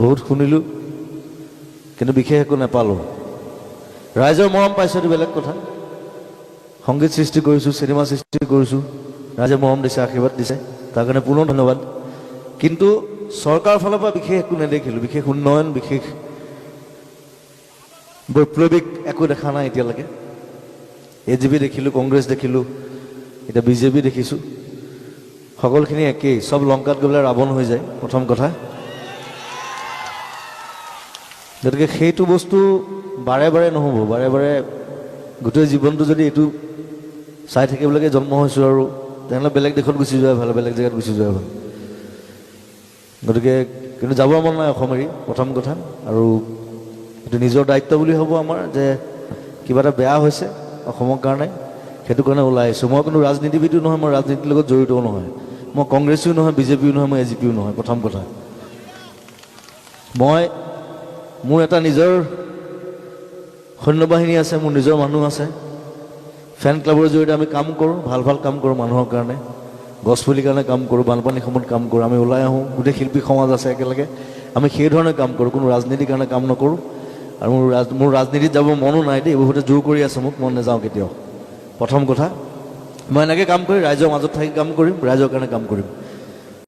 বহুত শুনিলোঁ, কিন্তু বিশেষ একো নাপালোঁ। ৰাইজৰ মৰম পাইছোঁ, এইটো বেলেগ কথা। সংগীত সৃষ্টি কৰিছোঁ, চিনেমা সৃষ্টি কৰিছোঁ, ৰাইজে মৰম দিছে, আশীৰ্বাদ দিছে, তাৰ কাৰণে পুনৰ ধন্যবাদ। কিন্তু চৰকাৰৰ ফালৰ পৰা বিশেষ একো নেদেখিলোঁ, বিশেষ উন্নয়ন, বিশেষ বৈপ্লৱিক একো দেখা নাই এতিয়ালৈকে। AJP দেখিলোঁ, কংগ্ৰেছ দেখিলোঁ, এতিয়া BJP দেখিছোঁ। সকলোখিনি একেই, চব লংকাত গ'লে ৰাৱণ হৈ যায়, প্ৰথম কথা। গতিকে সেইটো বস্তু বাৰে বাৰে নহ'ব, বাৰে বাৰে গোটেই জীৱনটো যদি এইটো চাই থাকিবলৈকে জন্ম হৈছোঁ আৰু তেনেহ'লে বেলেগ দেশত গুচি যোৱাই ভাল, বেলেগ জেগাত গুচি যোৱাই ভাল। গতিকে কিন্তু যাব মন নাই অসম এৰি, প্ৰথম কথা। আৰু এইটো নিজৰ দায়িত্ব বুলি হ'ব আমাৰ, যে কিবা এটা বেয়া হৈছে অসমৰ কাৰণে, সেইটো কাৰণে ওলাই আহিছোঁ। মই কোনো ৰাজনীতিবিদো নহয়, মই ৰাজনীতিৰ লগত জড়িতও নহয়, মই কংগ্ৰেছো নহয়, BJPও নহয়, মই AJPও নহয়, প্ৰথম কথা। মোৰ এটা নিজৰ সৈন্যবাহিনী আছে, মোৰ নিজৰ মানুহ আছে, ফেন ক্লাবৰ জৰিয়তে আমি কাম কৰোঁ, ভাল ভাল কাম কৰোঁ মানুহৰ কাৰণে, গছপুলিৰ কাৰণে কাম কৰোঁ, বানপানীৰ সময়ত কাম কৰোঁ, আমি ওলাই আহোঁ, গোটেই শিল্পী সমাজ আছে একেলগে, আমি সেইধৰণে কাম কৰোঁ, কোনো ৰাজনীতিৰ কাৰণে কাম নকৰোঁ। আৰু মোৰ ৰাজনীতিত যাব মনো নাই দেই, বহুতে জোৰ কৰি আছে মোক, মই নাযাওঁ কেতিয়াও, প্ৰথম কথা। মই এনেকৈ কাম কৰি ৰাইজৰ মাজত থাকি কাম কৰিম, ৰাইজৰ কাৰণে কাম কৰিম।